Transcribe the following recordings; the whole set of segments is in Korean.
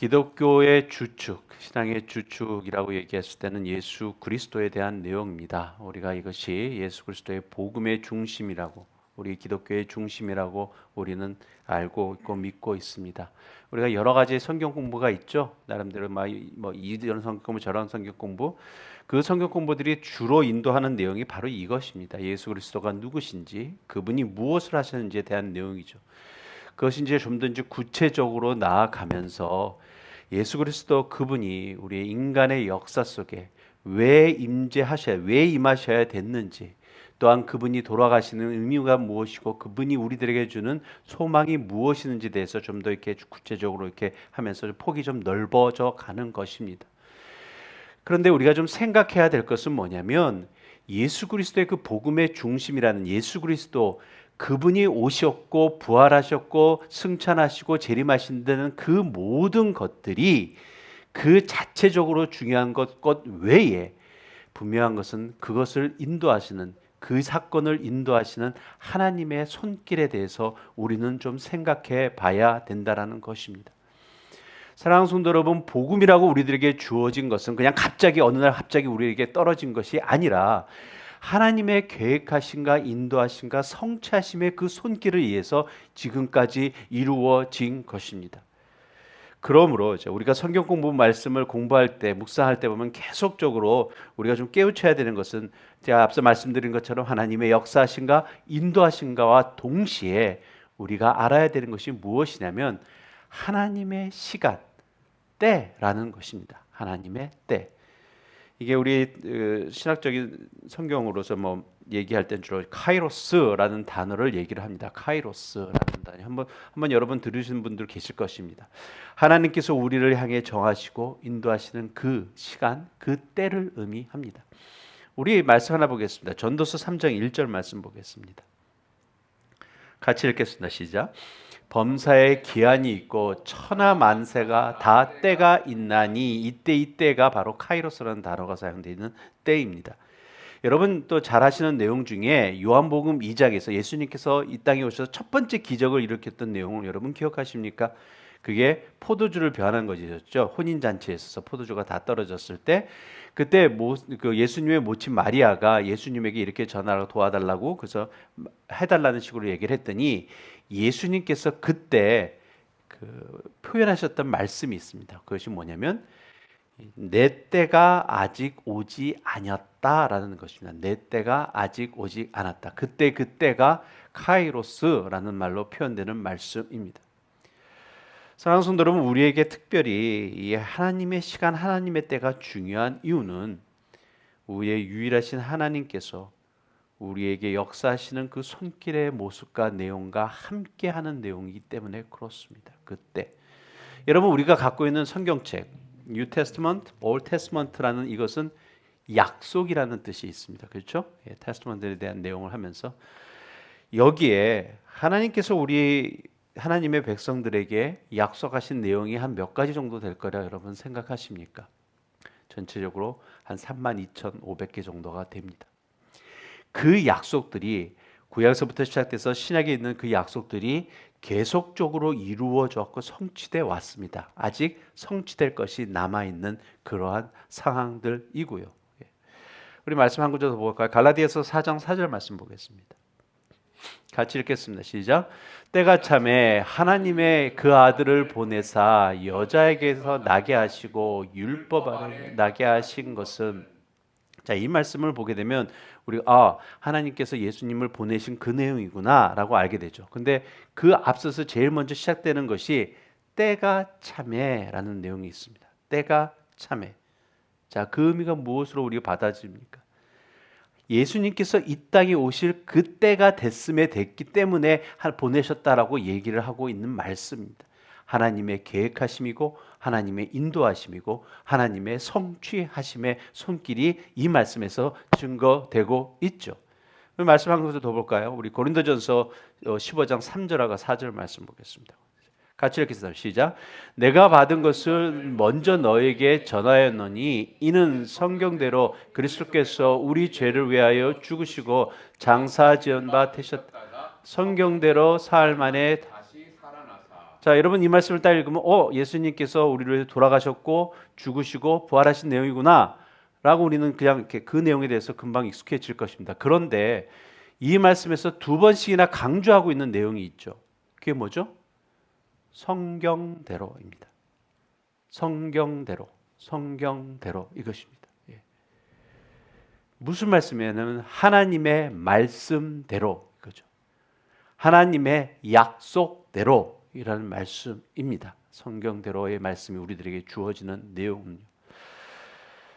기독교의 주축, 신앙의 주축이라고 얘기했을 때는 예수 그리스도에 대한 내용입니다. 우리가 이것이 예수 그리스도의 복음의 중심이라고, 우리 기독교의 중심이라고 우리는 알고 있고 믿고 있습니다. 우리가 여러 가지 성경 공부가 있죠. 나름대로 이런 성경 공부, 저런 성경 공부. 그 성경 공부들이 주로 인도하는 내용이 바로 이것입니다. 예수 그리스도가 누구신지, 그분이 무엇을 하셨는지에 대한 내용이죠. 그것이 이제 좀 더 구체적으로 나아가면서 예수 그리스도 그분이 우리의 인간의 역사 속에 왜 임하셔야 됐는지, 또한 그분이 돌아가시는 의미가 무엇이고 그분이 우리들에게 주는 소망이 무엇이는지에 대해서 좀 더 이렇게 구체적으로 이렇게 하면서 폭이 좀 넓어져 가는 것입니다. 그런데 우리가 좀 생각해야 될 것은 뭐냐면, 예수 그리스도의 그 복음의 중심이라는 예수 그리스도, 그분이 오셨고 부활하셨고 승천하시고 재림하신다는 그 모든 것들이 그 자체적으로 중요한 것 외에 분명한 것은 그것을 인도하시는, 그 사건을 인도하시는 하나님의 손길에 대해서 우리는 좀 생각해 봐야 된다라는 것입니다. 사랑하는 성도 여러분, 복음이라고 우리들에게 주어진 것은 그냥 갑자기 어느 날 갑자기 우리에게 떨어진 것이 아니라 하나님의 계획하심과 인도하심과 성취하심의 그 손길을 위해서 지금까지 이루어진 것입니다. 그러므로 우리가 성경 공부 말씀을 공부할 때, 묵상할 때 보면 계속적으로 우리가 좀 깨우쳐야 되는 것은, 제가 앞서 말씀드린 것처럼 하나님의 역사하심과 인도하심과 동시에 우리가 알아야 되는 것이 무엇이냐면 하나님의 시간, 때라는 것입니다. 하나님의 때. 이게 우리 신학적인 성경으로서 얘기할 땐 주로 카이로스라는 단어를 얘기를 합니다. 카이로스라는 단어. 한번 여러분 들으신 분들 계실 것입니다. 하나님께서 우리를 향해 정하시고 인도하시는 그 시간, 그 때를 의미합니다. 우리 말씀 하나 보겠습니다. 전도서 3장 1절 말씀 보겠습니다. 같이 읽겠습니다. 시작. 범사에 기한이 있고 천하 만세가 다 때가 있나니, 이때가 바로 카이로스라는 단어가 사용되어 있는 때입니다. 여러분 또 잘 아시는 내용 중에 요한복음 2장에서 예수님께서 이 땅에 오셔서 첫 번째 기적을 일으켰던 내용을 여러분 기억하십니까? 그게 포도주를 변한 것이었죠. 혼인잔치에 있어서 포도주가 다 떨어졌을 때, 그때 그 예수님의 모친 마리아가 예수님에게 이렇게 전화를 도와달라고, 그래서 해달라는 식으로 얘기를 했더니 예수님께서 그때 그 표현하셨던 말씀이 있습니다. 그것이 뭐냐면 내 때가 아직 오지 아니었다라는 것입니다. 내 때가 아직 오지 않았다. 그때가 카이로스라는 말로 표현되는 말씀입니다. 사랑하는 성도 여러분, 우리에게 특별히 이 하나님의 시간, 하나님의 때가 중요한 이유는 우리의 유일하신 하나님께서 우리에게 역사하시는 그 손길의 모습과 내용과 함께하는 내용이기 때문에 그렇습니다. 그때 여러분, 우리가 갖고 있는 성경책 New Testament, Old Testament라는 이것은 약속이라는 뜻이 있습니다. 그렇죠? 테스트먼트에 대한 내용을 하면서 여기에 하나님께서 하나님의 백성들에게 약속하신 내용이 한 몇 가지 정도 될 거라 여러분 생각하십니까? 전체적으로 한 32,500개 정도가 됩니다. 그 약속들이 구약서부터 시작돼서 신약에 있는 그 약속들이 계속적으로 이루어졌고 성취돼 왔습니다. 아직 성취될 것이 남아있는 그러한 상황들이고요. 우리 말씀 한 구절 더 볼까요? 갈라디아서 4장 4절 말씀 보겠습니다. 같이 읽겠습니다. 시작. 때가 참에 하나님의 그 아들을 보내사 여자에게서 나게 하시고 율법 아래 나게 하신 것은, 자, 이 말씀을 보게 되면 우리가 하나님께서 예수님을 보내신 그 내용이구나라고 알게 되죠. 근데 그 앞서서 제일 먼저 시작되는 것이 때가 참에라는 내용이 있습니다. 때가 참에. 자, 그 의미가 무엇으로 우리가 받아집니까? 예수님께서 이 땅에 오실 그 때가 됐기 때문에 보내셨다라고 얘기를 하고 있는 말씀입니다. 하나님의 계획하심이고 하나님의 인도하심이고 하나님의 성취하심의 손길이 이 말씀에서 증거되고 있죠. 말씀 한 구절 더 볼까요? 우리 고린도전서 15장 3절하고 4절 말씀 보겠습니다. 같이 읽겠습니다. 시작. 내가 받은 것을 먼저 너에게 전하였노니 이는 성경대로 그리스도께서 우리 죄를 위하여 죽으시고 장사 지은 바 되셨다. 성경대로 사흘 만에 다시 살아나사 자, 여러분 이 말씀을 딱 읽으면 예수님께서 우리를 위해 돌아가셨고 죽으시고 부활하신 내용이구나 라고 우리는 그냥 이렇게 그 내용에 대해서 금방 익숙해질 것입니다. 그런데 이 말씀에서 두 번씩이나 강조하고 있는 내용이 있죠. 그게 뭐죠? 성경대로입니다. 성경대로 이것입니다. 예. 무슨 말씀이냐면 하나님의 말씀대로 이거죠. 하나님의 약속대로이라는 말씀입니다. 성경대로의 말씀이 우리들에게 주어지는 내용은요.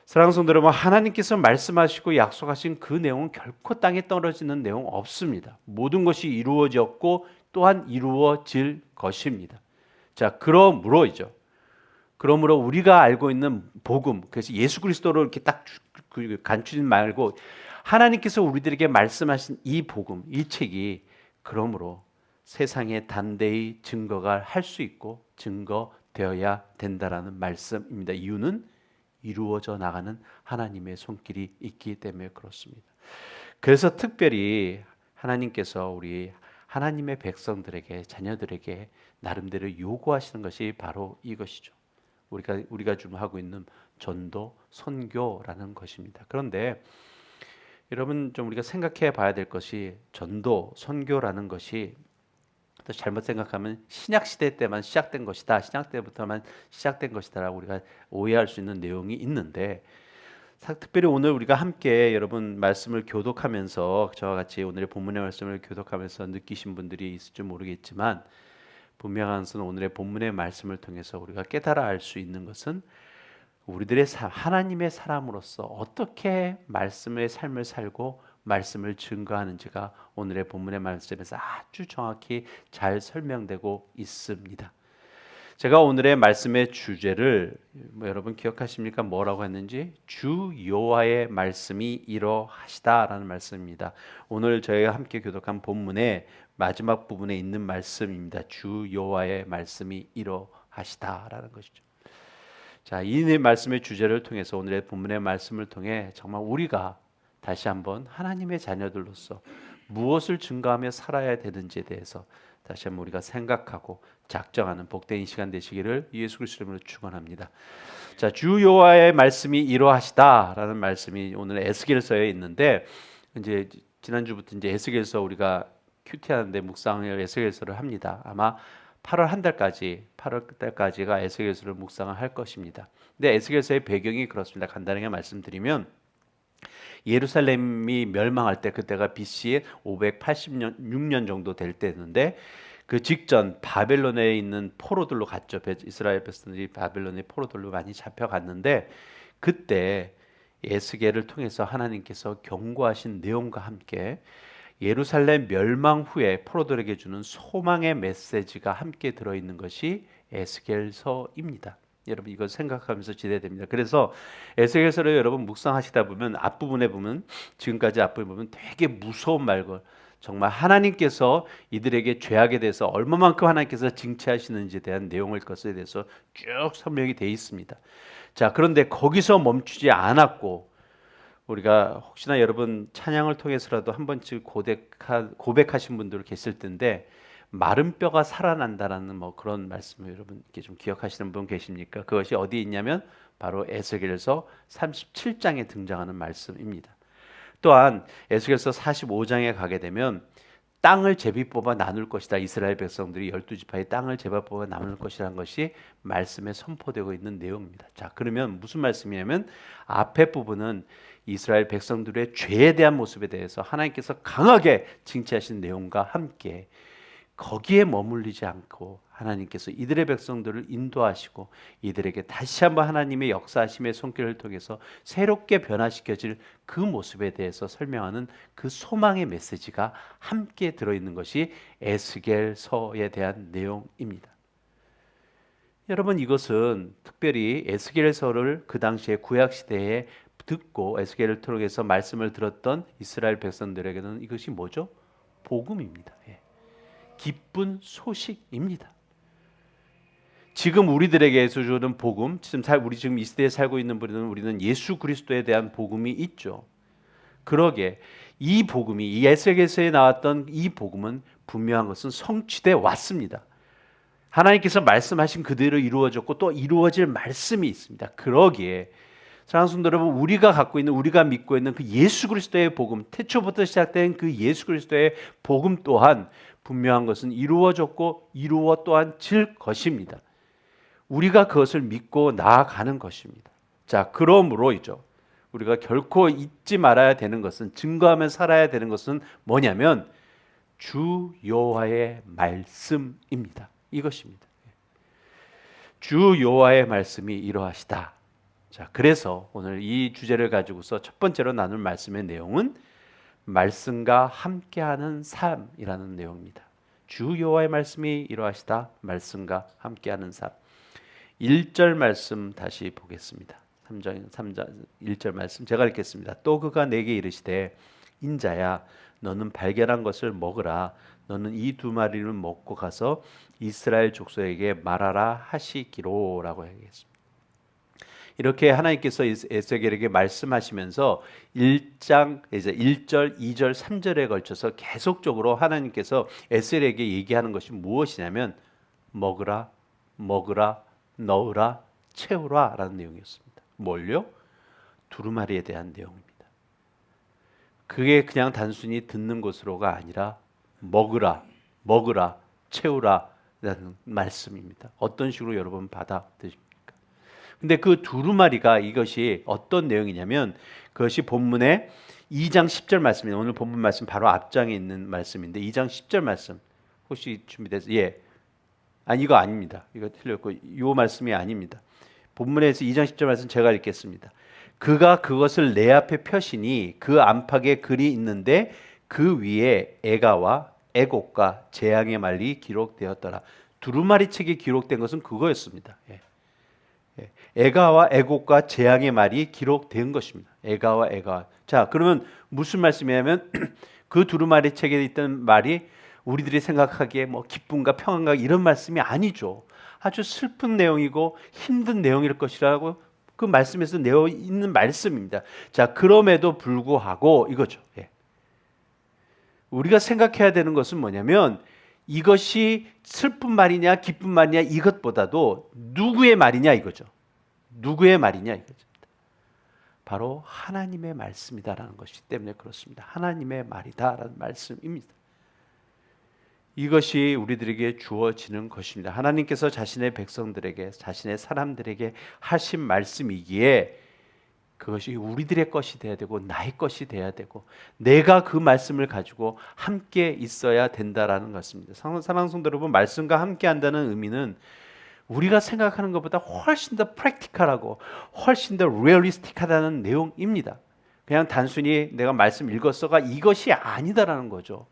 사랑하는 성도 여러분, 하나님께서 말씀하시고 약속하신 그 내용은 결코 땅에 떨어지는 내용 없습니다. 모든 것이 이루어졌고 또한 이루어질 것입니다. 자, 그러므로 우리가 알고 있는 복음, 그래서 예수 그리스도로 이렇게 딱 간추지 말고 하나님께서 우리들에게 말씀하신 이 복음, 이 책이 그러므로 세상에 단대히 증거가 할 수 있고 증거되어야 된다라는 말씀입니다. 이유는 이루어져 나가는 하나님의 손길이 있기 때문에 그렇습니다. 그래서 특별히 하나님께서 우리 하나님의 백성들에게, 자녀들에게 나름대로 요구하시는 것이 바로 이것이죠. 우리가 좀 하고 있는 전도, 선교라는 것입니다. 그런데 여러분 좀 우리가 생각해 봐야 될 것이 전도, 선교라는 것이 또 잘못 생각하면 신약 시대 때만 시작된 것이다. 신약 때부터만 시작된 것이다라고 우리가 오해할 수 있는 내용이 있는데 특별히 오늘 우리가 함께 여러분 말씀을 교독하면서 저와 같이 오늘의 본문의 말씀을 교독하면서 느끼신 분들이 있을지 모르겠지만 분명한 것은 오늘의 본문의 말씀을 통해서 우리가 깨달아 알 수 있는 것은 우리들의 하나님의 사람으로서 어떻게 말씀의 삶을 살고 말씀을 증거하는지가 오늘의 본문의 말씀에서 아주 정확히 잘 설명되고 있습니다. 제가 오늘의 말씀의 주제를 여러분 기억하십니까? 뭐라고 했는지 주 여호와의 말씀이 이러하시다라는 말씀입니다. 오늘 저희가 함께 교독한 본문의 마지막 부분에 있는 말씀입니다. 주 여호와의 말씀이 이러하시다라는 것이죠. 자, 이 말씀의 주제를 통해서 오늘의 본문의 말씀을 통해 정말 우리가 다시 한번 하나님의 자녀들로서 무엇을 증거하며 살아야 되는지에 대해서 다시 한번 우리가 생각하고 작정하는 복된 시간 되시기를 예수 그리스도 이름으로 축원합니다. 자, 주 여호와의 말씀이 이러하시다라는 말씀이 오늘 에스겔서에 있는데 이제 지난주부터 이제 에스겔서 우리가 큐티하는데 묵상을 에스겔서를 합니다. 아마 8월 한 달까지 8월 달까지가 에스겔서를 묵상을 할 것입니다. 근데 에스겔서의 배경이 그렇습니다. 간단하게 말씀드리면 예루살렘이 멸망할 때 그때가 BC 586년 정도 될 때였는데 그 직전 바벨론에 있는 포로들로 갔죠. 이스라엘 백성들이 바벨론의 포로들로 많이 잡혀갔는데 그때 에스겔을 통해서 하나님께서 경고하신 내용과 함께 예루살렘 멸망 후에 포로들에게 주는 소망의 메시지가 함께 들어있는 것이 에스겔서입니다. 여러분 이거 생각하면서 지내야 됩니다. 그래서 에스겔서를 여러분 묵상하시다 보면 앞부분에 보면 지금까지 앞부분에 보면 되게 무서운 말들 정말 하나님께서 이들에게 죄악에 대해서 얼마만큼 하나님께서 징체하시는지에 대한 내용을 것에 대해서 쭉 설명이 되어 있습니다. 자, 그런데 거기서 멈추지 않았고 우리가 혹시나 여러분 찬양을 통해서라도 한 번쯤 고백하신 분들 계실 텐데 마른 뼈가 살아난다라는 뭐 그런 말씀을 여러분 이렇게 좀 기억하시는 분 계십니까? 그것이 어디에 있냐면 바로 에스겔서 37장에 등장하는 말씀입니다. 또한 에스겔서 45장에 가게 되면 땅을 제비 뽑아 나눌 것이다. 이스라엘 백성들이 12지파의 땅을 제비 뽑아 나눌 것이라는 것이 말씀에 선포되고 있는 내용입니다. 자, 그러면 무슨 말씀이냐면 앞에 부분은 이스라엘 백성들의 죄에 대한 모습에 대해서 하나님께서 강하게 징계하신 내용과 함께 거기에 머물리지 않고 하나님께서 이들의 백성들을 인도하시고 이들에게 다시 한번 하나님의 역사하심의 손길을 통해서 새롭게 변화시켜질 그 모습에 대해서 설명하는 그 소망의 메시지가 함께 들어있는 것이 에스겔서에 대한 내용입니다. 여러분 이것은 특별히 에스겔서를 그 당시에 구약시대에 듣고 에스겔을 통해서 말씀을 들었던 이스라엘 백성들에게는 이것이 뭐죠? 복음입니다. 기쁜 소식입니다. 지금 우리들에게 주는 복음, 우리 지금 이 시대에 살고 있는 우리는 예수 그리스도에 대한 복음이 있죠. 그러게 이 복음이 이 에스겔서에 나왔던 이 복음은 분명한 것은 성취돼 왔습니다. 하나님께서 말씀하신 그대로 이루어졌고 또 이루어질 말씀이 있습니다. 그러기에 사랑하는 성도 여러분, 우리가 갖고 있는, 우리가 믿고 있는 그 예수 그리스도의 복음, 태초부터 시작된 그 예수 그리스도의 복음 또한 분명한 것은 이루어졌고 이루어 또한 질 것입니다. 우리가 그것을 믿고 나아가는 것입니다. 자, 그러므로이죠. 우리가 결코 잊지 말아야 되는 것은, 증거하며 살아야 되는 것은 뭐냐면 주 여호와의 말씀입니다. 이것입니다. 주 여호와의 말씀이 이러하시다. 자, 그래서 오늘 이 주제를 가지고서 첫 번째로 나눌 말씀의 내용은 말씀과 함께하는 삶이라는 내용입니다. 주 여호와의 말씀이 이러하시다. 말씀과 함께하는 삶. 1절 말씀 다시 보겠습니다. 3장 1절 말씀 제가 읽겠습니다. 또 그가 내게 이르시되 인자야 너는 발견한 것을 먹으라. 너는 이 두 마리를 먹고 가서 이스라엘 족속에게 말하라 하시기로라고 얘기했습니다. 이렇게 하나님께서 에스겔에게 말씀하시면서 1장, 이제 1절, 2절, 3절에 걸쳐서 계속적으로 하나님께서 에스겔에게 얘기하는 것이 무엇이냐면 먹으라, 먹으라, 넣으라, 채우라 라는 내용이었습니다. 뭘요? 두루마리에 대한 내용입니다. 그게 그냥 단순히 듣는 것으로가 아니라 먹으라, 먹으라, 채우라 라는 말씀입니다. 어떤 식으로 여러분 받아들입니까? 근데 그 두루마리가 이것이 어떤 내용이냐면 그것이 본문의 2장 10절 말씀입니다. 오늘 본문 말씀 바로 앞장에 있는 말씀인데 2장 10절 말씀 혹시 준비돼서 예. 아니 이거 아닙니다. 이거 틀렸고 이 말씀이 아닙니다. 본문에서 2장 10절 말씀 제가 읽겠습니다. 그가 그것을 내 앞에 펴시니 그 안팎에 글이 있는데 그 위에 애가와 애곡과 재앙의 말이 기록되었더라. 두루마리 책에 기록된 것은 그거였습니다. 예. 애가와 애곡과 재앙의 말이 기록된 것입니다. 애가와 애가. 자, 그러면 무슨 말씀이냐면 그 두루마리 책에 있던 말이 우리들이 생각하기에 뭐 기쁨과 평안과 이런 말씀이 아니죠. 아주 슬픈 내용이고 힘든 내용일 것이라고 그 말씀에서 내어 있는 말씀입니다. 자, 그럼에도 불구하고 이거죠. 예. 우리가 생각해야 되는 것은 뭐냐면 이것이 슬픈 말이냐 기쁜 말이냐 이것보다도 누구의 말이냐 이거죠. 누구의 말이냐 이거죠. 바로 하나님의 말씀이다라는 것이기 때문에 그렇습니다. 하나님의 말이다라는 말씀입니다. 이것이 우리들에게 주어지는 것입니다. 하나님께서 자신의 백성들에게, 자신의 사람들에게 하신 말씀이기에 그것이 우리들의 것이 돼야 되고 나의 것이 돼야 되고 내가 그 말씀을 가지고 함께 있어야 된다라는 것입니다. 사랑하는 성도 여러분, 말씀과 함께 한다는 의미는 우리가 생각하는 것보다 훨씬 더 프랙티컬하고 훨씬 더 리얼리스틱하다는 내용입니다. 그냥 단순히 내가 말씀 읽었어가 이것이 아니다라는 거죠.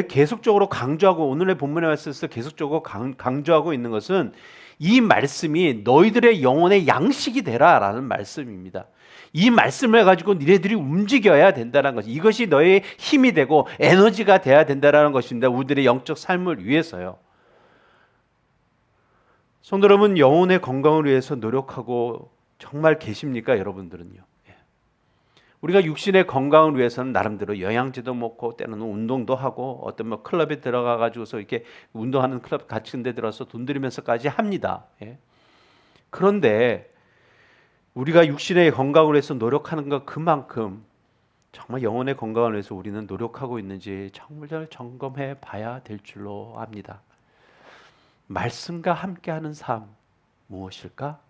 계속적으로 강조하고 오늘의 본문에 말씀에서 계속적으로 강조하고 있는 것은 이 말씀이 너희들의 영혼의 양식이 되라라는 말씀입니다. 이 말씀을 가지고 니네들이 움직여야 된다는 것이 이것이 너의 힘이 되고 에너지가 돼야 된다는 것입니다. 우리들의 영적 삶을 위해서요. 성도 여러분, 영혼의 건강을 위해서 노력하고 정말 계십니까? 여러분들은요. 우리가 육신의 건강을 위해서는 나름대로 영양제도 먹고 때로는 운동도 하고 어떤 뭐 클럽에 들어가 가지고서 이렇게 운동하는 클럽 같은 데 들어서 돈 들이면서까지 합니다. 예. 그런데 우리가 육신의 건강을 위해서 노력하는 것 그만큼 정말 영혼의 건강을 위해서 우리는 노력하고 있는지 정말 점검해 봐야 될 줄로 압니다. 말씀과 함께하는 삶 무엇일까?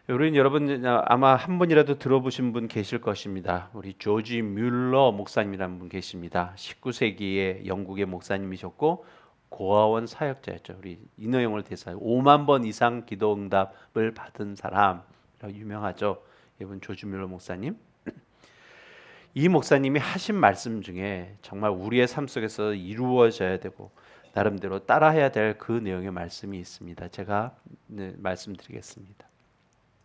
우리는 여러분 아마 한 번이라도 들어보신 분 계실 것입니다. 우리 조지 뮬러 목사님이라는 분 계십니다. 19세기에 영국의 목사님이셨고 고아원 사역자였죠. 우리 인어영을 대사하여 5만 번 이상 기도 응답을 받은 사람 유명하죠. 이분 조지 뮬러 목사님. 이 목사님이 하신 말씀 중에 정말 우리의 삶 속에서 이루어져야 되고 나름대로 따라해야 될 그 내용의 말씀이 있습니다. 제가 말씀드리겠습니다.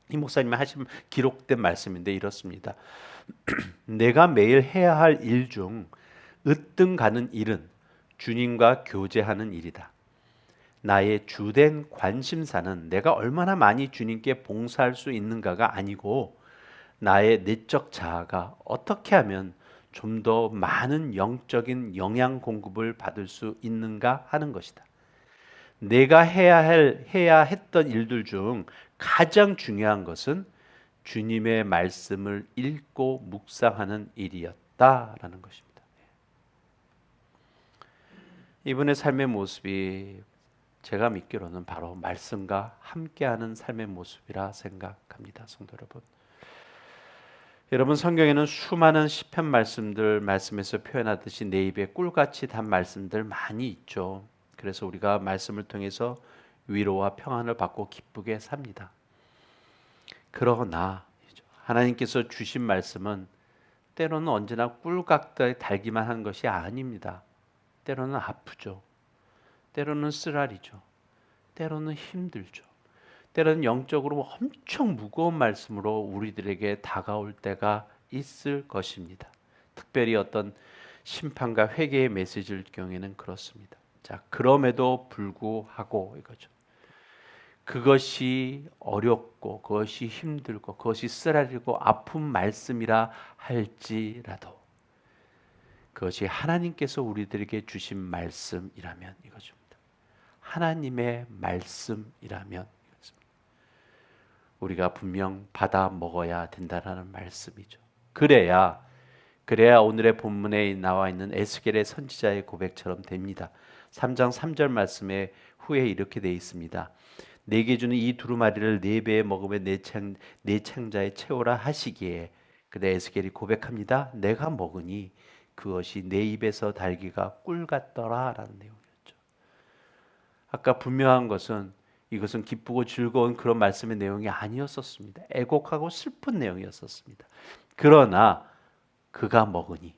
이 목사님이 하신 기록된 말씀인데 이렇습니다. 내가 매일 해야 할 일 중 으뜸 가는 일은 주님과 교제하는 일이다. 나의 주된 관심사는 내가 얼마나 많이 주님께 봉사할 수 있는가가 아니고 나의 내적 자아가 어떻게 하면 좀 더 많은 영적인 영양 공급을 받을 수 있는가 하는 것이다. 내가 해야 했던 일들 중 가장 중요한 것은 주님의 말씀을 읽고 묵상하는 일이었다라는 것입니다. 이분의 삶의 모습이 제가 믿기로는 바로 말씀과 함께하는 삶의 모습이라 생각합니다. 성도 여러분. 여러분, 성경에는 수많은 시편 말씀에서 표현하듯이 내 입에 꿀같이 단 말씀들 많이 있죠. 그래서 우리가 말씀을 통해서 위로와 평안을 받고 기쁘게 삽니다. 그러나 하나님께서 주신 말씀은 때로는 언제나 꿀같게 달기만 한 것이 아닙니다. 때로는 아프죠. 때로는 쓰라리죠. 때로는 힘들죠. 때로는 영적으로 엄청 무거운 말씀으로 우리들에게 다가올 때가 있을 것입니다. 특별히 어떤 심판과 회개의 메시지일 경우에는 그렇습니다. 자, 그럼에도 불구하고 이거죠. 그것이 어렵고 그것이 힘들고 그것이 쓰라리고 아픈 말씀이라 할지라도 그것이 하나님께서 우리들에게 주신 말씀이라면 이것입니다. 하나님의 말씀이라면 이것입니다. 우리가 분명 받아 먹어야 된다라는 말씀이죠. 그래야 오늘의 본문에 나와 있는 에스겔의 선지자의 고백처럼 됩니다. 3장 3절 말씀에 후에 이렇게 되어 있습니다. 내게 주는 이 두루마리를 4배에 먹으며 내 창자에 채우라 하시기에 그때 에스겔이 고백합니다. 내가 먹으니 그것이 내 입에서 달기가 꿀 같더라 라는 내용이었죠. 아까 분명한 것은 이것은 기쁘고 즐거운 그런 말씀의 내용이 아니었었습니다. 애곡하고 슬픈 내용이었었습니다. 그러나 그가 먹으니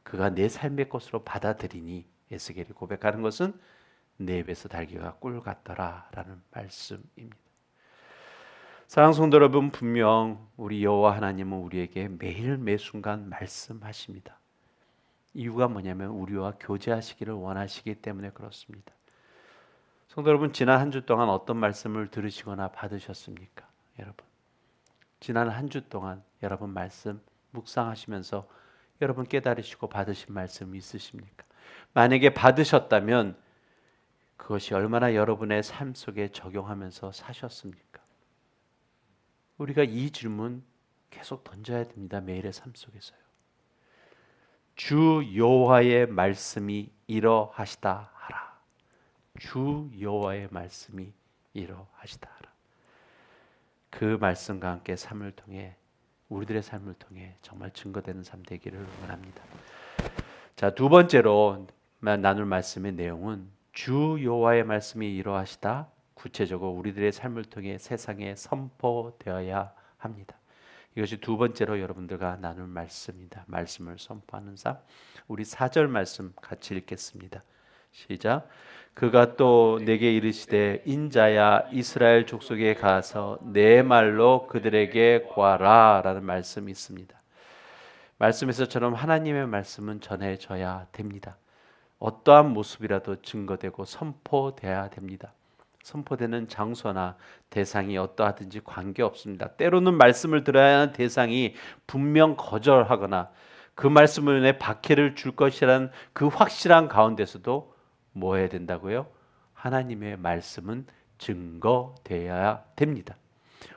그가 내 삶의 것으로 받아들이니 에스겔이 고백하는 것은 내 입에서 달기가 꿀 같더라 라는 말씀입니다. 사랑하는 성도 여러분, 분명 우리 여호와 하나님은 우리에게 매일 매순간 말씀하십니다. 이유가 뭐냐면 우리와 교제하시기를 원하시기 때문에 그렇습니다. 성도 여러분, 지난 한 주 동안 어떤 말씀을 들으시거나 받으셨습니까? 여러분, 지난 한 주 동안 여러분 말씀 묵상하시면서 여러분 깨달으시고 받으신 말씀이 있으십니까? 만약에 받으셨다면 그것이 얼마나 여러분의 삶 속에 적용하면서 사셨습니까? 우리가 이 질문 계속 던져야 됩니다. 매일의 삶 속에서요. 주 여호와의 말씀이 이러하시다 하라. 주 여호와의 말씀이 이러하시다 하라. 그 말씀과 함께 삶을 통해 우리들의 삶을 통해 정말 증거되는 삶 되기를 원합니다. 자, 두 번째로 나눌 말씀의 내용은 주 여호와의 말씀이 이러하시다. 구체적으로 우리들의 삶을 통해 세상에 선포되어야 합니다. 이것이 두 번째로 여러분들과 나눌 말씀입니다. 말씀을 선포하는 삶. 우리 4절 말씀 같이 읽겠습니다. 시작. 그가 또 내게 이르시되 인자야 이스라엘 족속에 가서 내 말로 그들에게 구하라 라는 말씀이 있습니다. 말씀에서처럼 하나님의 말씀은 전해져야 됩니다. 어떠한 모습이라도 증거되고 선포돼야 됩니다. 선포되는 장소나 대상이 어떠하든지 관계없습니다. 때로는 말씀을 들어야 하는 대상이 분명 거절하거나 그 말씀을 내 박해를 줄 것이라는 그 확실한 가운데서도 뭐 해야 된다고요? 하나님의 말씀은 증거되어야 됩니다.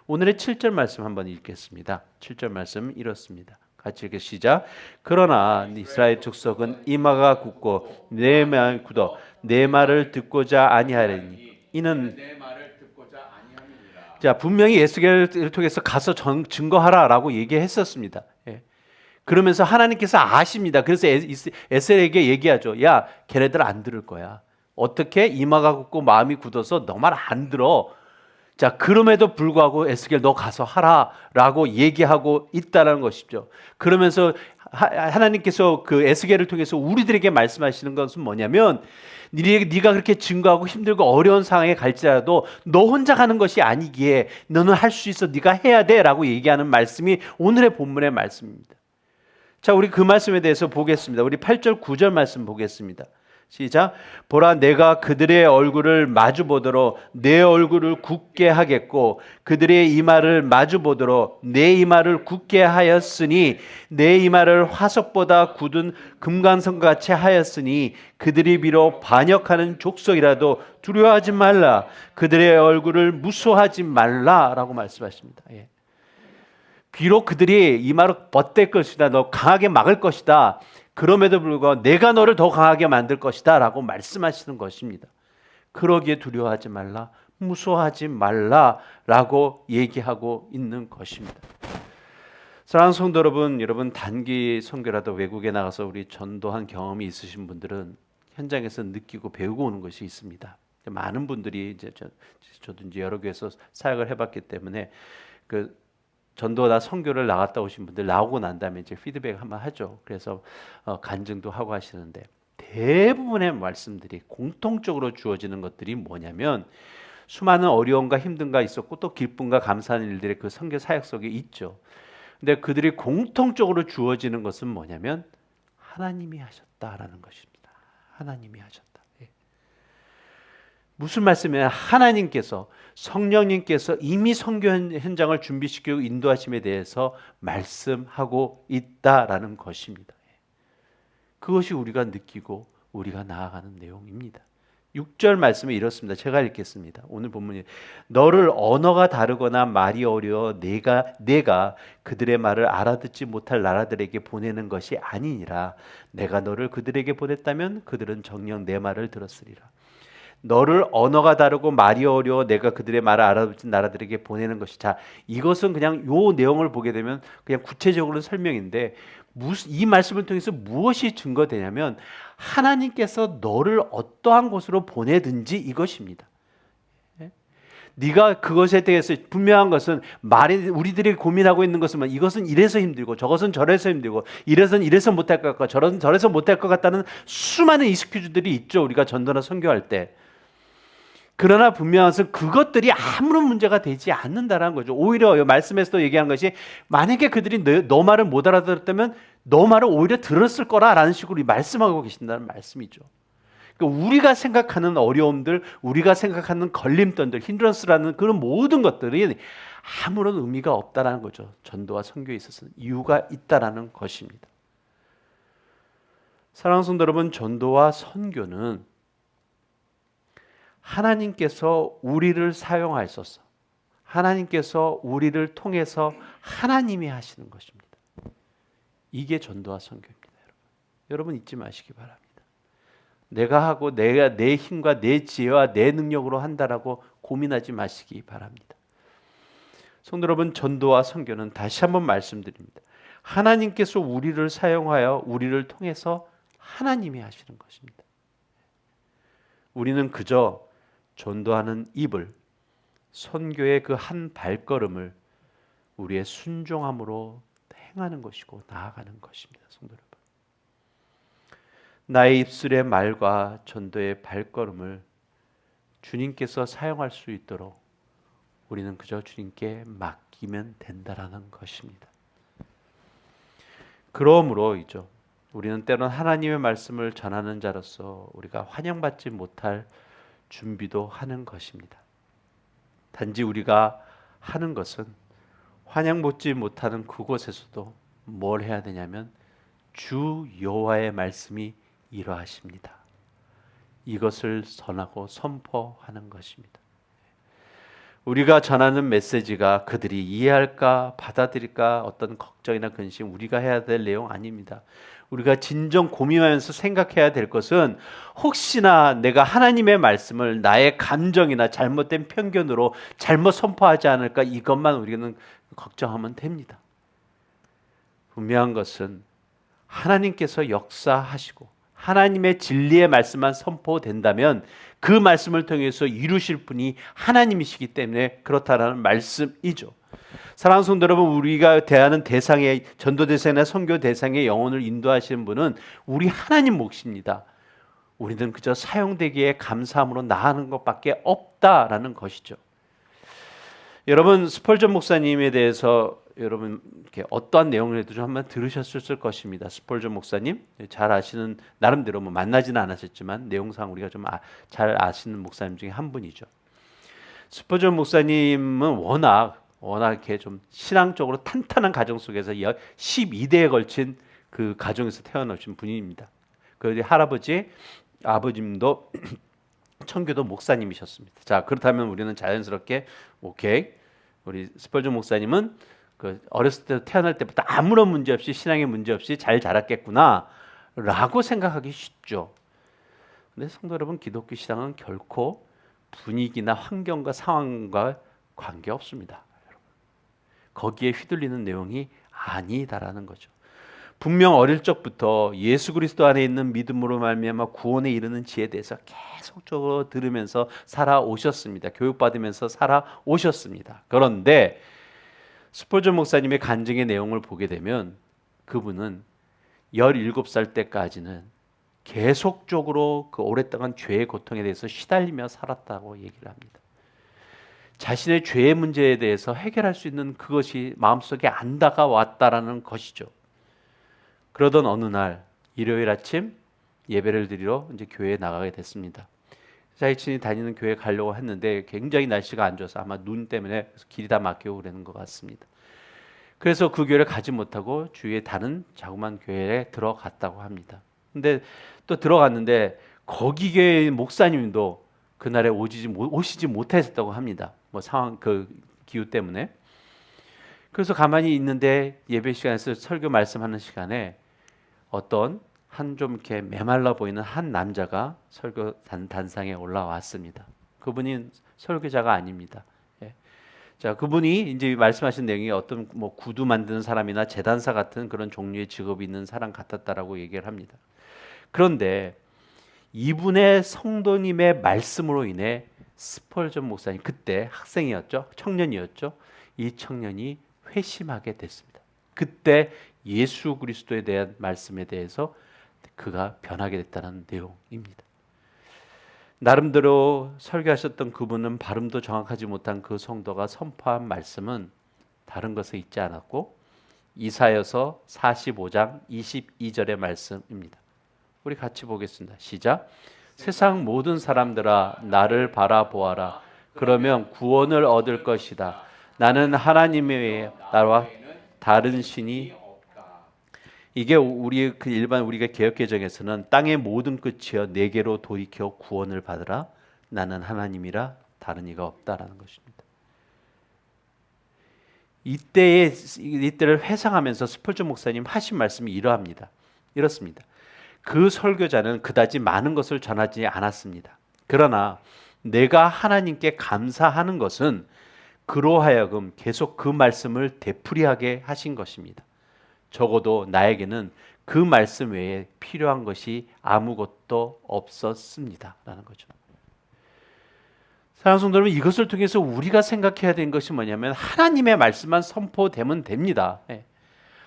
오늘의 7절 말씀 한번 읽겠습니다. 7절 말씀 이렇습니다. 같이 읽게 시작. 그러나 이스라엘 족속은 이마가 굳고 내 마음이 굳어 내 말을 듣고자 아니하리니 이는 내 말을 듣고자 아니함이니라. 자, 분명히 에스겔을 통해서 가서 증거하라라고 얘기했었습니다. 예. 그러면서 하나님께서 아십니다. 그래서 에스겔에게 얘기하죠. 야, 걔네들 안 들을 거야. 어떻게? 이마가 굳고 마음이 굳어서 너 말 안 들어. 자, 그럼에도 불구하고 에스겔 너 가서 하라라고 얘기하고 있다는 것이죠. 그러면서 하나님께서 그 에스겔을 통해서 우리들에게 말씀하시는 것은 뭐냐면 네가 그렇게 증거하고 힘들고 어려운 상황에 갈지라도 너 혼자 가는 것이 아니기에 너는 할 수 있어. 네가 해야 돼라고 얘기하는 말씀이 오늘의 본문의 말씀입니다. 자, 우리 그 말씀에 대해서 보겠습니다. 우리 8절 9절 말씀 보겠습니다. 시작. 보라, 내가 그들의 얼굴을 마주 보도록 내 얼굴을 굳게 하겠고 그들의 이마를 마주 보도록 내 이마를 굳게 하였으니 내 이마를 화석보다 굳은 금강석같이 하였으니 그들이 비록 반역하는 족속이라도 두려워하지 말라. 그들의 얼굴을 무수하지 말라라고 말씀하십니다. 예. 비록 그들이 이마를 벗댈 것이다, 너 강하게 막을 것이다, 그럼에도 불구하고 내가 너를 더 강하게 만들 것이다 라고 말씀하시는 것입니다. 그러기에 두려워하지 말라, 무서워하지 말라 라고 얘기하고 있는 것입니다. 사랑하는 성도 여러분, 여러분 단기 선교라도 외국에 나가서 우리 전도한 경험이 있으신 분들은 현장에서 느끼고 배우고 오는 것이 있습니다. 많은 분들이 이제 저도 이제 여러 교회에서 사역을 해봤기 때문에 그 전도나 선교를 나갔다 오신 분들 나오고 난 다음에 이제 피드백 한번 하죠. 그래서 간증도 하고 하시는데 대부분의 말씀들이 공통적으로 주어지는 것들이 뭐냐면 수많은 어려움과 힘듦과 있었고 또 기쁨과 감사하는 일들이 그 선교 사역 속에 있죠. 근데 그들이 공통적으로 주어지는 것은 뭐냐면 하나님이 하셨다라는 것입니다. 하나님이 하셨다. 무슨 말씀이냐? 하나님께서 성령님께서 이미 선교 현장을 준비시키고 인도하심에 대해서 말씀하고 있다라는 것입니다. 그것이 우리가 느끼고 우리가 나아가는 내용입니다. 6절 말씀에 이렇습니다. 제가 읽겠습니다. 오늘 본문이 너를 언어가 다르거나 말이 어려워 내가 그들의 말을 알아듣지 못할 나라들에게 보내는 것이 아니니라. 내가 너를 그들에게 보냈다면 그들은 정녕 내 말을 들었으리라. 너를 언어가 다르고 말이 어려워 내가 그들의 말을 알아듣는 나라들에게 보내는 것이. 자, 이것은 그냥 요 내용을 보게 되면 그냥 구체적으로 설명인데 이 말씀을 통해서 무엇이 증거되냐면 하나님께서 너를 어떠한 곳으로 보내든지 이것입니다. 네가 그것에 대해서 분명한 것은 우리들이 고민하고 있는 것은 이것은 이래서 힘들고 저것은 저래서 힘들고 이래서는 이래서 못할 것 같고 저래서 못할 것 같다는 수많은 익스큐즈들이 있죠. 우리가 전도나 선교할 때. 그러나 분명한 것은 그것들이 아무런 문제가 되지 않는다라는 거죠. 오히려 말씀에서도 얘기한 것이 만약에 그들이 너 말을 못 알아들었다면 너 말을 오히려 들었을 거라라는 식으로 말씀하고 계신다는 말씀이죠. 그러니까 우리가 생각하는 어려움들, 우리가 생각하는 걸림돌들, 힌드런스라는 그런 모든 것들이 아무런 의미가 없다라는 거죠. 전도와 선교에 있어서는 이유가 있다라는 것입니다. 사랑하는 성도 여러분, 전도와 선교는 하나님께서 우리를 사용하셔서 하나님께서 우리를 통해서 하나님이 하시는 것입니다. 이게 전도와 선교입니다. 여러분 잊지 마시기 바랍니다. 내가 하고 내가 내 힘과 내 지혜와 내 능력으로 한다라고 고민하지 마시기 바랍니다. 성도 여러분, 전도와 선교는 다시 한번 말씀드립니다. 하나님께서 우리를 사용하여 우리를 통해서 하나님이 하시는 것입니다. 우리는 그저 전도하는 입을, 선교의 그 한 발걸음을 우리의 순종함으로 행하는 것이고 나아가는 것입니다. 성도 여러분, 나의 입술의 말과 전도의 발걸음을 주님께서 사용할 수 있도록 우리는 그저 주님께 맡기면 된다라는 것입니다. 그러므로이죠. 우리는 때론 하나님의 말씀을 전하는 자로서 우리가 환영받지 못할 준비도 하는 것입니다. 단지 우리가 하는 것은 환영받지 못하는 그곳에서도 뭘 해야 되냐면 주 여호와의 말씀이 이러하십니다. 이것을 전하고 선포하는 것입니다. 우리가 전하는 메시지가 그들이 이해할까 받아들일까 어떤 걱정이나 근심, 우리가 해야 될 내용 아닙니다. 우리가 진정 고민하면서 생각해야 될 것은 혹시나 내가 하나님의 말씀을 나의 감정이나 잘못된 편견으로 잘못 선포하지 않을까, 이것만 우리는 걱정하면 됩니다. 분명한 것은 하나님께서 역사하시고 하나님의 진리의 말씀만 선포된다면 그 말씀을 통해서 이루실 분이 하나님이시기 때문에 그렇다라는 말씀이죠. 사랑하는 성도 여러분, 우리가 대하는 대상의 전도 대상이나 선교 대상의 영혼을 인도하시는 분은 우리 하나님 몫입니다. 우리는 그저 사용되기에 감사함으로 나아가는 것밖에 없다라는 것이죠. 여러분, 스펄전 목사님에 대해서 여러분 이렇게 어떠한 내용을 해도 좀 한번 들으셨을 것입니다. 스폴전 목사님 잘 아시는, 나름대로 뭐 만나지는 않으셨지만 내용상 우리가 좀 잘 아시는 목사님 중에 한 분이죠. 스폴전 목사님은 워낙 이렇게 좀 신앙적으로 탄탄한 가정 속에서 12대에 걸친 그 가정에서 태어나신 분입니다. 그 할아버지, 아버님도 청교도 목사님이셨습니다. 자, 그렇다면 우리는 자연스럽게 오케이, 우리 스펄전 목사님은 그 어렸을 때 태어날 때부터 아무런 문제 없이, 신앙에 문제 없이 잘 자랐겠구나라고 생각하기 쉽죠. 근데 성도 여러분, 기독교 신앙은 결코 분위기나 환경과 상황과 관계 없습니다. 거기에 휘둘리는 내용이 아니다라는 거죠. 분명 어릴 적부터 예수 그리스도 안에 있는 믿음으로 말미암아 구원에 이르는 지에 대해서 계속적으로 들으면서 살아오셨습니다. 교육받으면서 살아오셨습니다. 그런데 스폴전 목사님의 간증의 내용을 보게 되면 그분은 17살 때까지는 계속적으로 그 오랫동안 죄의 고통에 대해서 시달리며 살았다고 얘기를 합니다. 자신의 죄의 문제에 대해서 해결할 수 있는 그것이 마음속에 안 다가왔다라는 것이죠. 그러던 어느 날 일요일 아침 예배를 드리러 이제 교회에 나가게 됐습니다. 자신이 다니는 교회 가려고 했는데 굉장히 날씨가 안 좋아서 아마 눈 때문에 길이 다 막히고 그러는 것 같습니다. 그래서 그 교회를 가지 못하고 주위에 다른 자그마한 교회에 들어갔다고 합니다. 근데 또 들어갔는데 거기 교회 목사님도 그날에 오시지 못하셨다고 합니다. 뭐 상황 그 기후 때문에. 그래서 가만히 있는데 예배 시간에서 설교 말씀하는 시간에 어떤 한 좀 이렇게 메말라 보이는 한 남자가 설교 단상에 올라왔습니다. 그분이 설교자가 아닙니다. 예. 자, 그분이 이제 말씀하신 내용이 어떤 뭐 구두 만드는 사람이나 제단사 같은 그런 종류의 직업이 있는 사람 같았다라고 얘기를 합니다. 그런데 이분의 성도님의 말씀으로 인해 스펄전 목사님, 그때 학생이었죠, 청년이었죠. 이 청년이 회심하게 됐습니다. 그때 예수 그리스도에 대한 말씀에 대해서 그가 변하게 됐다는 내용입니다. 나름대로 설교하셨던 그분은 발음도 정확하지 못한 그 성도가 선포한 말씀은 다른 것에 있지 않았고 이사야서 45장 22절의 말씀입니다. 우리 같이 보겠습니다. 시작. 세상 모든 사람들아 나를 바라보아라. 그러면 구원을 얻을 것이다. 나는 하나님 외에 나와 다른 신이, 이게 우리 그 일반 우리가 개역개정에서는 땅의 모든 끝이여 내게로 돌이켜 구원을 받으라. 나는 하나님이라 다른 이가 없다라는 것입니다. 이때를 회상하면서 스펄전 목사님 하신 말씀이 이렇습니다. 그 설교자는 그다지 많은 것을 전하지 않았습니다. 그러나 내가 하나님께 감사하는 것은 그로 하여금 계속 그 말씀을 되풀이하게 하신 것입니다. 적어도 나에게는 그 말씀 외에 필요한 것이 아무것도 없었습니다. 라는 거죠. 사랑하는 성도 여러분, 이것을 통해서 우리가 생각해야 되는 것이 뭐냐면 하나님의 말씀만 선포되면 됩니다.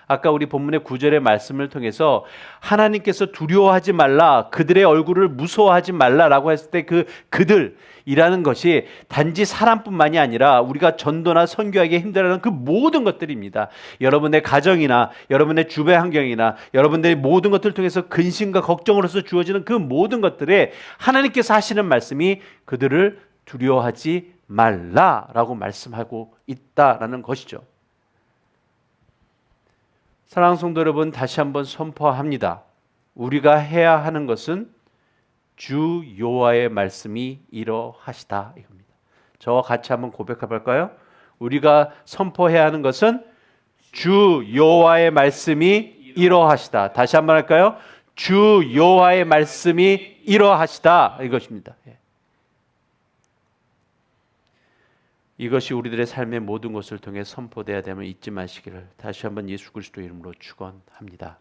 아까 우리 본문의 9절의 말씀을 통해서 하나님께서 두려워하지 말라, 그들의 얼굴을 무서워하지 말라라고 했을 때 그들이라는 것이 단지 사람뿐만이 아니라 우리가 전도나 선교하기 힘들어하는 그 모든 것들입니다. 여러분의 가정이나 여러분의 주변 환경이나 여러분들의 모든 것들을 통해서 근심과 걱정으로서 주어지는 그 모든 것들에 하나님께서 하시는 말씀이 그들을 두려워하지 말라라고 말씀하고 있다라는 것이죠. 사랑하는 성도 여러분, 다시 한번 선포합니다. 우리가 해야 하는 것은 주 여호와의 말씀이 이러하시다 이겁니다. 저와 같이 한번 고백해 볼까요? 우리가 선포해야 하는 것은 주 여호와의 말씀이 이러하시다. 다시 한번 할까요? 주 여호와의 말씀이 이러하시다 이것입니다. 이것이 우리들의 삶의 모든 것을 통해 선포되어야 되면 잊지 마시기를 다시 한번 예수 그리스도 이름으로 축원합니다.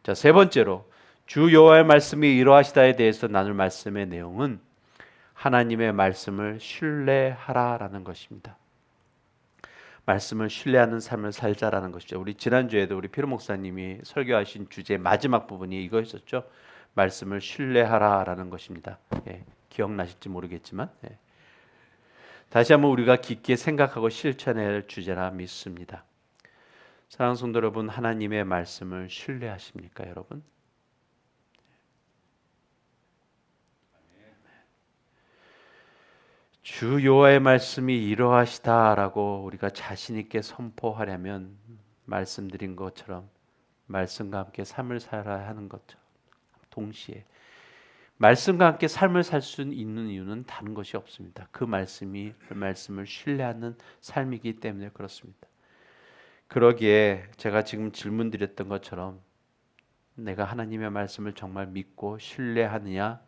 자, 세 번째로 주 여호와의 말씀이 이러하시다에 대해서 나눌 말씀의 내용은 하나님의 말씀을 신뢰하라라는 것입니다. 말씀을 신뢰하는 삶을 살자라는 것이죠. 우리 지난주에도 우리 피로 목사님이 설교하신 주제 마지막 부분이 이거였었죠. 말씀을 신뢰하라라는 것입니다. 기억나실지 모르겠지만 다시 한번 우리가 깊게 생각하고 실천해야 할 주제라 믿습니다. 사랑하는 성도 여러분, 하나님의 말씀을 신뢰하십니까, 여러분? 주 여호와의 말씀이 이러하시다라고 우리가 자신 있게 선포하려면 말씀드린 것처럼 말씀과 함께 삶을 살아야 하는 것처럼 동시에 말씀과 함께 삶을 살 수 있는 이유는 다른 것이 없습니다. 그 말씀을 신뢰하는 삶이기 때문에 그렇습니다. 그러기에 제가 지금 질문 드렸던 것처럼 내가 하나님의 말씀을 정말 믿고 신뢰하느냐,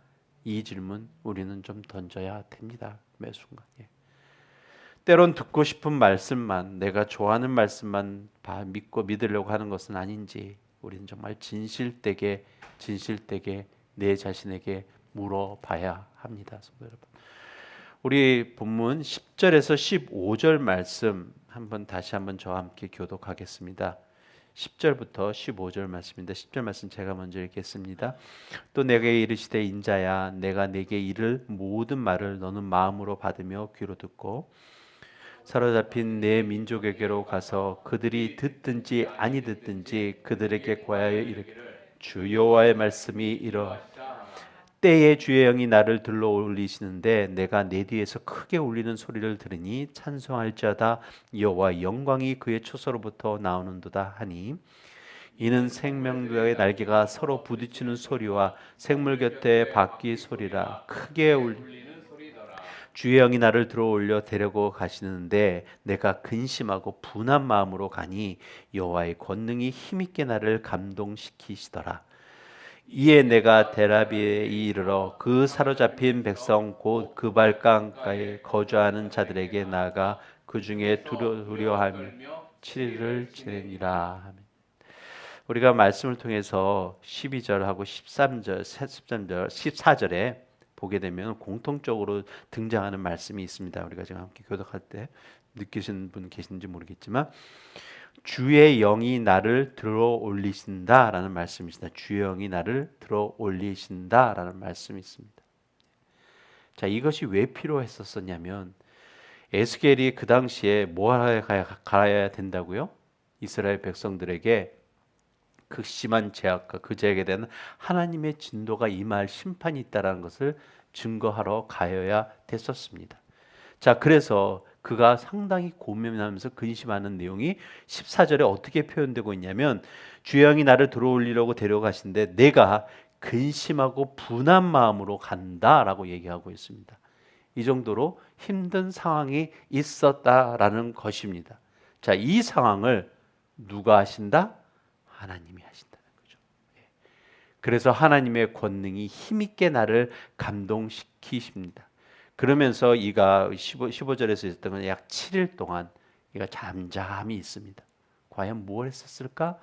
이 질문 우리는 좀 던져야 됩니다. 매 순간에. 때론 듣고 싶은 말씀만, 내가 좋아하는 말씀만 믿고 믿으려고 하는 것은 아닌지 우리는 정말 진실되게 내 자신에게 물어봐야 합니다. 성도 여러분, 우리 본문 10절에서 15절 말씀 다시 한번 저와 함께 교독하겠습니다. 10절부터 15절 말씀인데 10절 말씀 제가 먼저 읽겠습니다. 또 내게 이르시되 인자야, 내가 내게 이를 모든 말을 너는 마음으로 받으며 귀로 듣고 사로잡힌 내 민족에게로 가서 그들이 듣든지 아니 듣든지 그들에게 고하여 이르기를 주 여호와의 말씀이 이러 때에 주의 영이 나를 들러 올리시는데 내가 내 뒤에서 크게 울리는 소리를 들으니 찬송할지어다. 여호와 영광이 그의 초소로부터 나오는도다 하니 이는 생명의 날개가 서로 부딪히는 소리와 생물 곁에 바퀴 소리라. 크게 울리는 주의 영이 나를 들어 올려 데리고 가시는데 내가 근심하고 분한 마음으로 가니 여호와의 권능이 힘있게 나를 감동시키시더라. 이에 내가 데라비에 이르러 그 사로잡힌 백성 곧 그 발강가에 거주하는 자들에게 나아가 그 중에 두려워하며 7일을 지내니라. 우리가 말씀을 통해서 12절하고 14절에 보게 되면 공통적으로 등장하는 말씀이 있습니다. 우리가 지금 함께 교독할 때 느끼시는 분 계신지 모르겠지만 주의 영이 나를 들어 올리신다라는 말씀이 있습니다. 주의 영이 나를 들어 올리신다라는 말씀이 있습니다. 자, 이것이 왜 필요했었냐면 에스겔이 그 당시에 뭐하러 가야 된다고요? 이스라엘 백성들에게 극심한 죄악과 그 죄악에 대한 하나님의 진노가 임할 심판이 있다는 것을 증거하러 가야 됐었습니다. 자, 그래서 그가 상당히 고민하면서 근심하는 내용이 14절에 어떻게 표현되고 있냐면 주의 영이 나를 들어올리려고 데려가신데 내가 근심하고 분한 마음으로 간다라고 얘기하고 있습니다. 이 정도로 힘든 상황이 있었다라는 것입니다. 자, 이 상황을 누가 하신다? 하나님이 하신다는 거죠. 그래서 하나님의 권능이 힘있게 나를 감동시키십니다. 그러면서 이가 15절에서 있었던 건 약 7일 동안 이가 잠잠히 있습니다. 과연 뭘 했었을까?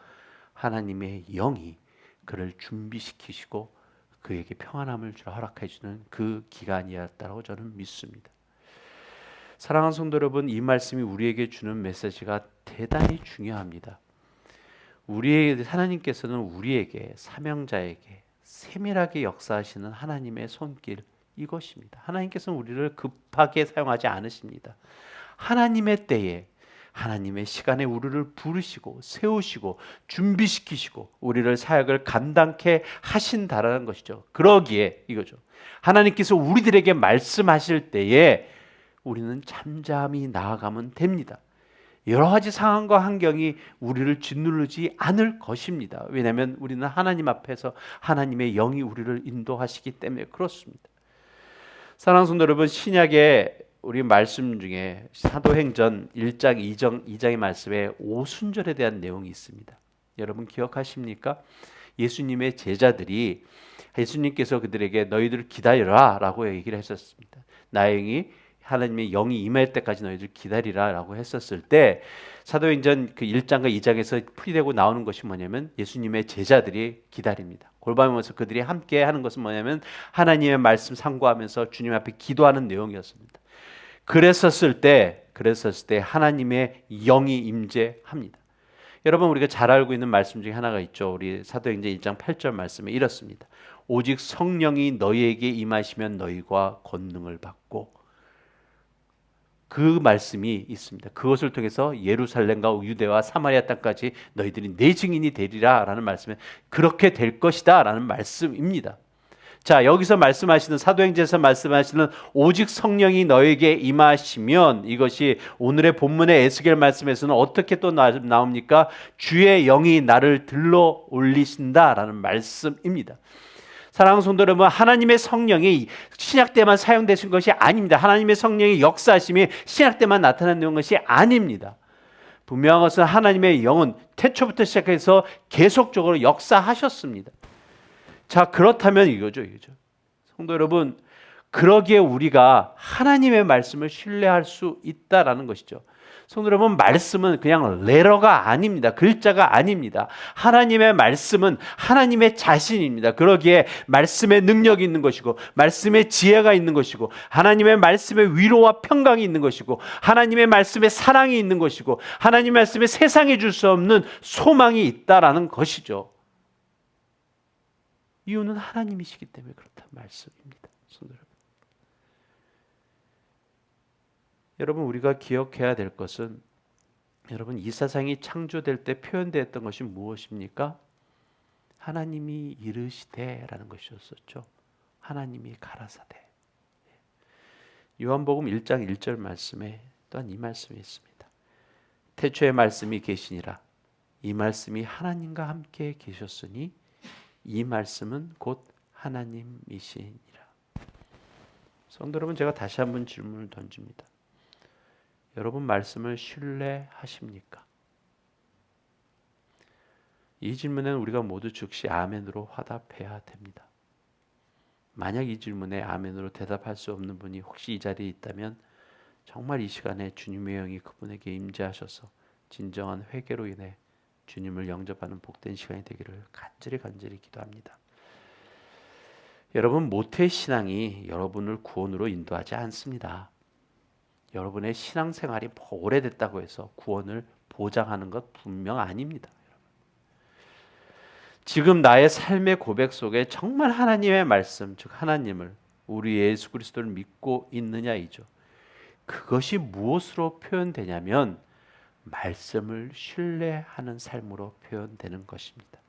하나님의 영이 그를 준비시키시고 그에게 평안함을 허락해 주는 그 기간이었다고 저는 믿습니다. 사랑하는 성도 여러분, 이 말씀이 우리에게 주는 메시지가 대단히 중요합니다. 하나님께서는 우리에게, 사명자에게 세밀하게 역사하시는 하나님의 손길, 이것입니다. 하나님께서는 우리를 급하게 사용하지 않으십니다. 하나님의 때에, 하나님의 시간에 우리를 부르시고 세우시고 준비시키시고 우리를 사역을 감당케 하신다라는 것이죠. 그러기에 이거죠. 하나님께서 우리들에게 말씀하실 때에 우리는 잠잠히 나아가면 됩니다. 여러 가지 상황과 환경이 우리를 짓누르지 않을 것입니다. 왜냐하면 우리는 하나님 앞에서 하나님의 영이 우리를 인도하시기 때문에 그렇습니다. 사랑하는 성도 여러분, 신약의 우리 말씀 중에 사도행전 1장 2장의 말씀에 오순절에 대한 내용이 있습니다. 여러분 기억하십니까? 예수님의 제자들이 예수님께서 그들에게 너희들 기다려라 라고 얘기를 했었습니다. 나의 하나님의 영이 임할 때까지 너희들 기다리라 라고 했었을 때 사도행전 그 1장과 2장에서 풀이되고 나오는 것이 뭐냐면 예수님의 제자들이 기다립니다. 골방에서 그들이 함께 하는 것은 뭐냐면 하나님의 말씀 상고하면서 주님 앞에 기도하는 내용이었습니다. 그랬었을 때 하나님의 영이 임재합니다. 여러분, 우리가 잘 알고 있는 말씀 중에 하나가 있죠. 우리 사도행전 1장 8절 말씀에 이렇습니다. 오직 성령이 너희에게 임하시면 너희가 권능을 받고 그 말씀이 있습니다. 그것을 통해서 예루살렘과 유대와 사마리아 땅까지 너희들이 내 증인이 되리라 라는 말씀에 그렇게 될 것이다 라는 말씀입니다. 자, 여기서 말씀하시는 사도행전에서 말씀하시는 오직 성령이 너에게 임하시면, 이것이 오늘의 본문의 에스겔 말씀에서는 어떻게 또 나옵니까? 주의 영이 나를 들러 올리신다라는 말씀입니다. 사랑하는 성도 여러분, 하나님의 성령이 신약 때만 사용되신 것이 아닙니다. 하나님의 성령의 역사하심이 신약 때만 나타나는 것이 아닙니다. 분명한 것은 하나님의 영은 태초부터 시작해서 계속적으로 역사하셨습니다. 자, 그렇다면 이거죠. 성도 여러분, 그러기에 우리가 하나님의 말씀을 신뢰할 수 있다라는 것이죠. 성도 여러분, 말씀은 그냥 레터가 아닙니다. 글자가 아닙니다. 하나님의 말씀은 하나님의 자신입니다. 그러기에 말씀의 능력이 있는 것이고, 말씀의 지혜가 있는 것이고, 하나님의 말씀의 위로와 평강이 있는 것이고, 하나님의 말씀의 사랑이 있는 것이고, 하나님의 말씀에 세상에 줄 수 없는 소망이 있다라는 것이죠. 이유는 하나님이시기 때문에 그렇다 말씀입니다. 여러분, 우리가 기억해야 될 것은, 여러분, 이 세상이 창조될 때 표현되었던 것이 무엇입니까? 하나님이 이르시되라는 것이었었죠. 하나님이 가라사대. 요한복음 1장 1절 말씀에 또한 이 말씀이 있습니다. 태초에 말씀이 계시니라. 이 말씀이 하나님과 함께 계셨으니 이 말씀은 곧 하나님이시니라. 성도 여러분, 제가 다시 한번 질문을 던집니다. 여러분, 말씀을 신뢰하십니까? 이 질문에는 우리가 모두 즉시 아멘으로 화답해야 됩니다. 만약 이 질문에 아멘으로 대답할 수 없는 분이 혹시 이 자리에 있다면 정말 이 시간에 주님의 영이 그분에게 임재하셔서 진정한 회개로 인해 주님을 영접하는 복된 시간이 되기를 간절히 기도합니다. 여러분, 모태신앙이 여러분을 구원으로 인도하지 않습니다. 여러분의 신앙생활이 오래됐다고 해서 구원을 보장하는 것 분명 아닙니다. 지금 나의 삶의 고백 속에 정말 하나님의 말씀, 즉 하나님을, 우리 예수 그리스도를 믿고 있느냐이죠. 그것이 무엇으로 표현되냐면 말씀을 신뢰하는 삶으로 표현되는 것입니다.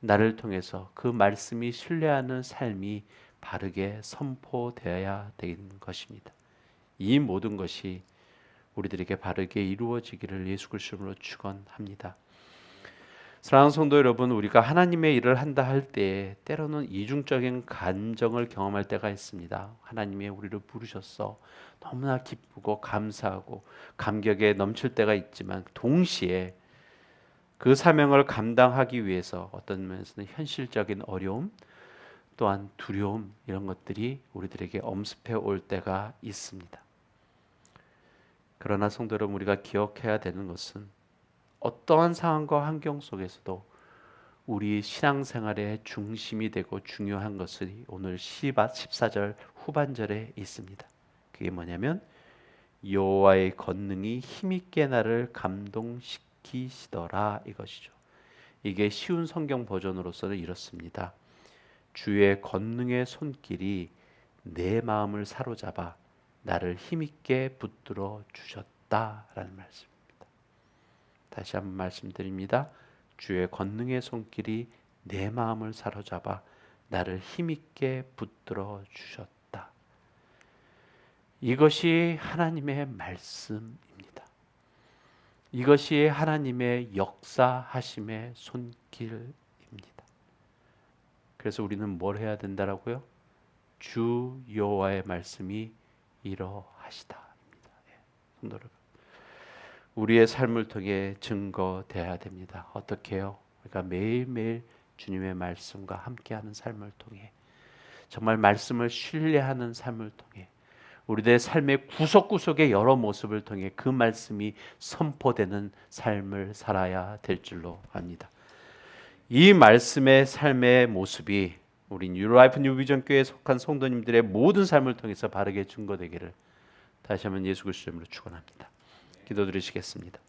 나를 통해서 그 말씀이 신뢰하는 삶이 바르게 선포되어야 되는 것입니다. 이 모든 것이 우리들에게 바르게 이루어지기를 예수 그리스도로 축원합니다. 사랑하는 성도 여러분, 우리가 하나님의 일을 한다 할 때 때로는 이중적인 감정을 경험할 때가 있습니다. 하나님이 우리를 부르셔서 너무나 기쁘고 감사하고 감격에 넘칠 때가 있지만, 동시에 그 사명을 감당하기 위해서 어떤 면에서는 현실적인 어려움, 또한 두려움, 이런 것들이 우리들에게 엄습해 올 때가 있습니다. 그러나 성도 여러분, 우리가 기억해야 되는 것은 어떠한 상황과 환경 속에서도 우리 신앙생활의 중심이 되고 중요한 것이 오늘 14절 후반절에 있습니다. 그게 뭐냐면 여호와의 권능이 힘있게 나를 감동시키시더라, 이것이죠. 이게 쉬운 성경 버전으로서는 이렇습니다. 주의 권능의 손길이 내 마음을 사로잡아 나를 힘있게 붙들어 주셨다라는 말씀입니다. 다시 한번 말씀드립니다. 주의 권능의 손길이 내 마음을 사로잡아 나를 힘있게 붙들어 주셨다. 이것이 하나님의 말씀입니다. 이것이 하나님의 역사하심의 손길입니다. 그래서 우리는 뭘 해야 된다라고요? 주 여호와의 말씀이 이러하시다입니다. 성도 여러분, 우리의 삶을 통해 증거돼야 됩니다. 어떻게 해요? 그러니까 매일매일 주님의 말씀과 함께하는 삶을 통해, 정말 말씀을 신뢰하는 삶을 통해, 우리들의 삶의 구석구석의 여러 모습을 통해 그 말씀이 선포되는 삶을 살아야 될 줄로 압니다. 이 말씀의 삶의 모습이 우리 뉴라이프 뉴비전 교회에 속한 성도님들의 모든 삶을 통해서 바르게 증거되기를 다시 한번 예수 그리스도 이름으로 축원합니다. 기도드리시겠습니다.